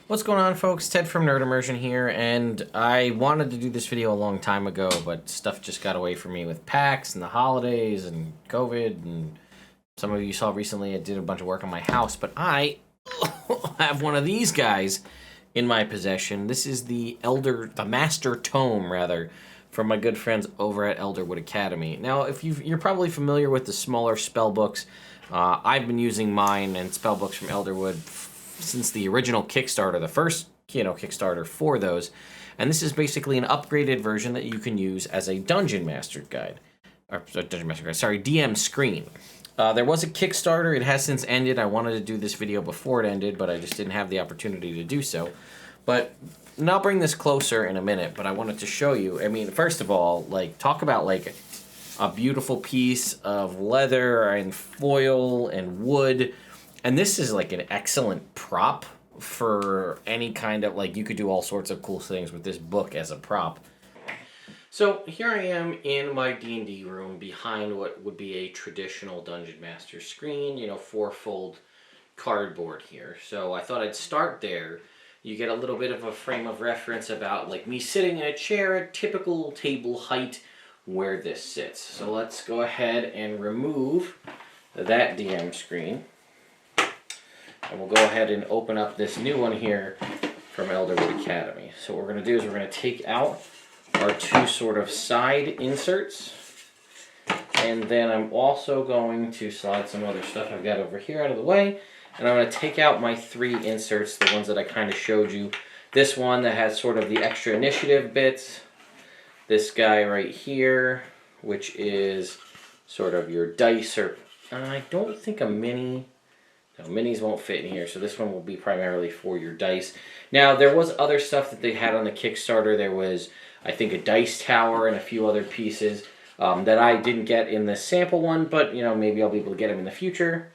What's going on, folks? Ted from Immersion here, and I wanted to do this video a long time ago, but stuff just got away from me with PAX and the holidays and COVID, and some of you saw recently I did a bunch of work on my house, but I have one of these guys in my possession. This is the Master Tome, rather, from my good friends over at Elderwood Academy. Now, if you're probably familiar with the smaller spell books, I've been using mine and spell books from Elderwood since the original Kickstarter, the first Kickstarter for those, and this is basically an upgraded version that you can use as a Dungeon Master guide, or Dungeon Master guide, sorry, DM screen. There was a Kickstarter. It has since ended. I wanted to do this video before it ended, but I just didn't have the opportunity to do so. And I'll bring this closer in a minute, but I wanted to show you. I mean, first of all, talk about a beautiful piece of leather and foil and wood. And this is an excellent prop for any kind of, you could do all sorts of cool things with this book as a prop. So here I am in my D&D room behind what would be a traditional Dungeon Master screen, fourfold cardboard here. So I thought I'd start there. You get a little bit of a frame of reference about me sitting in a chair at typical table height where this sits. So let's go ahead and remove that DM screen. And we'll go ahead and open up this new one here from Elderwood Academy. So what we're going to do is we're going to take out our two sort of side inserts. And then I'm also going to slide some other stuff I've got over here out of the way. And I'm going to take out my three inserts, the ones that I kind of showed you. This one that has sort of the extra initiative bits. This guy right here, which is sort of your dice, or I don't think a mini... No, minis won't fit in here, so this one will be primarily for your dice. Now, there was other stuff that they had on the Kickstarter. There was, I think, a dice tower and a few other pieces that I didn't get in the sample one, but, maybe I'll be able to get them in the future.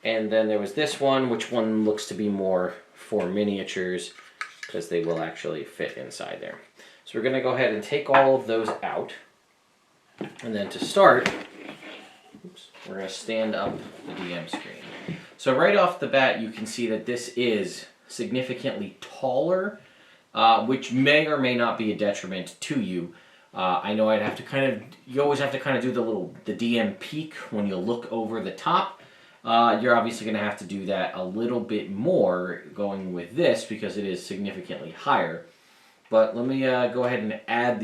And then there was this one, which one looks to be more for miniatures, because they will actually fit inside there. So we're going to go ahead and take all of those out. And then to start, we're going to stand up the DM screen. So right off the bat, you can see that this is significantly taller, which may or may not be a detriment to you. I know I'd have to you always have to do the DM peek when you look over the top. You're obviously going to have to do that a little bit more going with this because it is significantly higher. But let me go ahead and add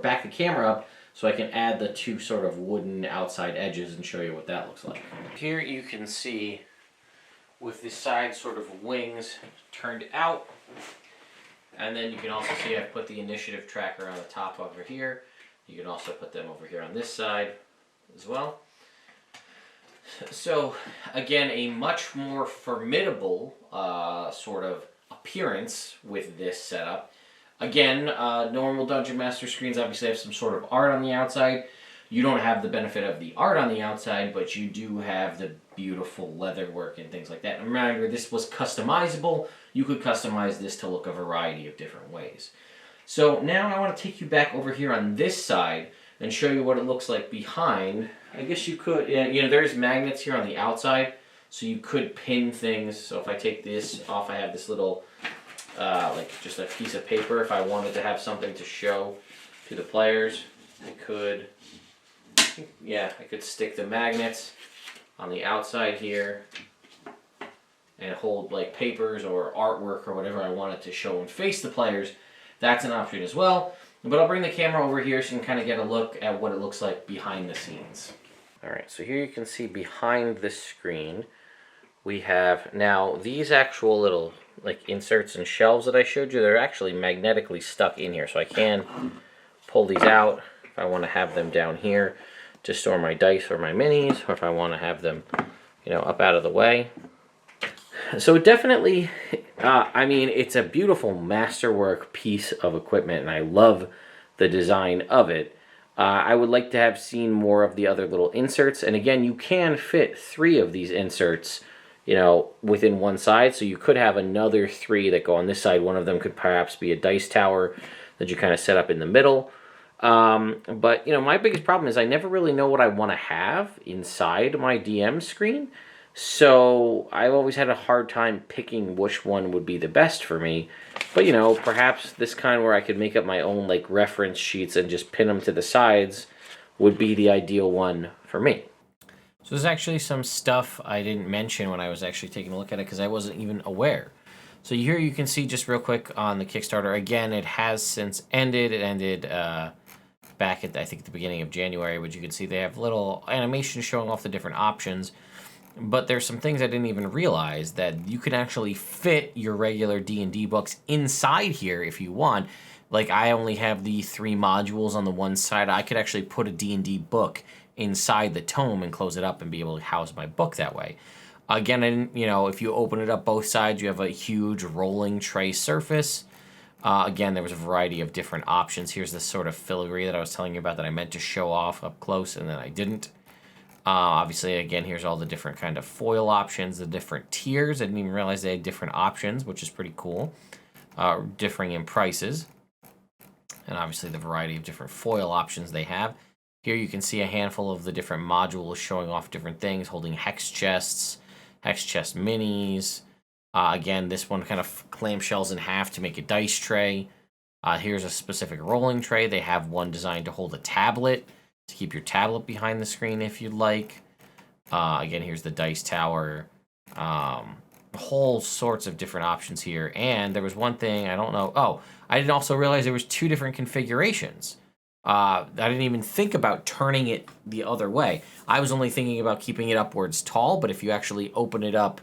back the camera up so I can add the two sort of wooden outside edges and show you what that looks like. Here you can see with the side sort of wings turned out. And then you can also see I've put the initiative tracker on the top over here. You can also put them over here on this side as well. So again, a much more formidable sort of appearance with this setup. Again, normal Dungeon Master screens obviously have some sort of art on the outside. You don't have the benefit of the art on the outside, but you do have the beautiful leather work and things like that. And remember, this was customizable. You could customize this to look a variety of different ways. So now I want to take you back over here on this side and show you what it looks like behind. I guess you could, there's magnets here on the outside, so you could pin things. So if I take this off, I have this little, just a piece of paper. If I wanted to have something to show to the players, I could stick the magnets on the outside here and hold papers or artwork or whatever I wanted to show and face the players. That's an option as well. But I'll bring the camera over here so you can kind of get a look at what it looks like behind the scenes. Alright, so here you can see behind the screen we have now these actual little inserts and shelves that I showed you. They're actually magnetically stuck in here, so I can pull these out if I want to have them down here to store my dice or my minis, or if I want to have them, up out of the way. So definitely, it's a beautiful masterwork piece of equipment, and I love the design of it. I would like to have seen more of the other little inserts, and again, you can fit 3 of these inserts, within one side, so you could have another 3 that go on this side. One of them could perhaps be a dice tower that you kind of set up in the middle. But, my biggest problem is I never really know what I want to have inside my DM screen. So I've always had a hard time picking which one would be the best for me. But, you know, perhaps this kind where I could make up my own, like, reference sheets and just pin them to the sides would be the ideal one for me. So there's actually some stuff I didn't mention when I was actually taking a look at it because I wasn't even aware. So here you can see just real quick on the Kickstarter, again, it has since ended. It ended back at, I think, the beginning of January, but you can see they have little animations showing off the different options. But there's some things I didn't even realize, that you can actually fit your regular D&D books inside here if you want. Like, I only have the 3 modules on the one side. I could actually put a D&D book inside the tome and close it up and be able to house my book that way. Again, you know, if you open it up both sides, you have a huge rolling tray surface. Again, there was a variety of different options. Here's this sort of filigree that I was telling you about that I meant to show off up close and then I didn't. Obviously, again, here's all the different kind of foil options, the different tiers. I didn't even realize they had different options, which is pretty cool. Differing in prices. And obviously the variety of different foil options they have. Here you can see a handful of the different modules showing off different things, holding hex chests, hex chest minis. Again, this one kind of clamshells in half to make a dice tray. Here's a specific rolling tray. They have one designed to hold a tablet, to keep your tablet behind the screen if you'd like. Again, here's the dice tower. Whole sorts of different options here. And there was one thing, I don't know. Oh, I didn't also realize there was 2 different configurations. I didn't even think about turning it the other way. I was only thinking about keeping it upwards tall, but if you actually open it up,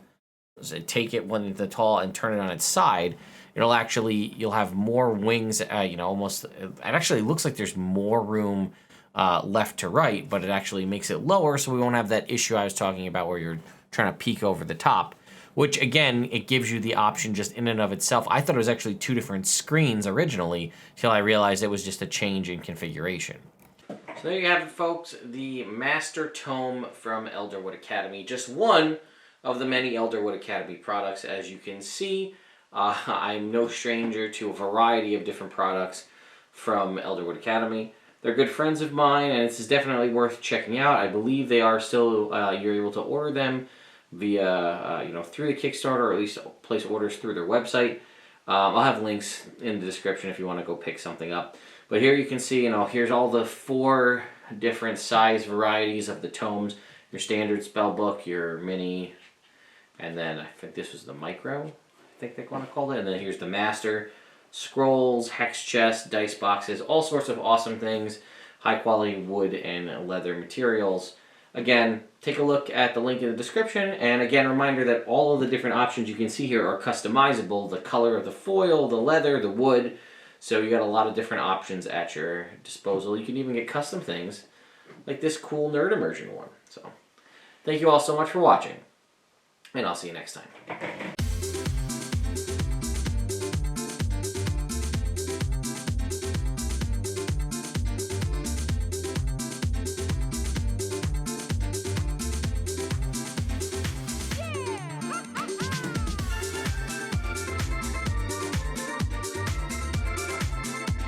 so take it when the tall and turn it on its side, it'll actually, you'll have more wings, you know, almost, it actually looks like there's more room left to right, but it actually makes it lower, so we won't have that issue I was talking about where you're trying to peek over the top. Which, again, it gives you the option just in and of itself. I thought it was actually 2 different screens originally, till I realized it was just a change in configuration. So there you have it, folks. The Master Tome from Elderwood Academy. Just one of the many Elderwood Academy products. As you can see, I'm no stranger to a variety of different products from Elderwood Academy. They're good friends of mine, and this is definitely worth checking out. I believe they are still, you're able to order them via, you know, through the Kickstarter, or at least place orders through their website. I'll have links in the description if you want to go pick something up. But here you can see, you know, here's all the 4 different size varieties of the tomes. Your standard spell book, your mini, and then I think this was the micro, I think they want to call it. And then here's the master. Scrolls, hex chests, dice boxes, all sorts of awesome things. High quality wood and leather materials. Again, take a look at the link in the description, and again, reminder that all of the different options you can see here are customizable. The color of the foil, the leather, the wood, so you got a lot of different options at your disposal. You can even get custom things, like this cool Nerd Immersion one. So, thank you all so much for watching, and I'll see you next time.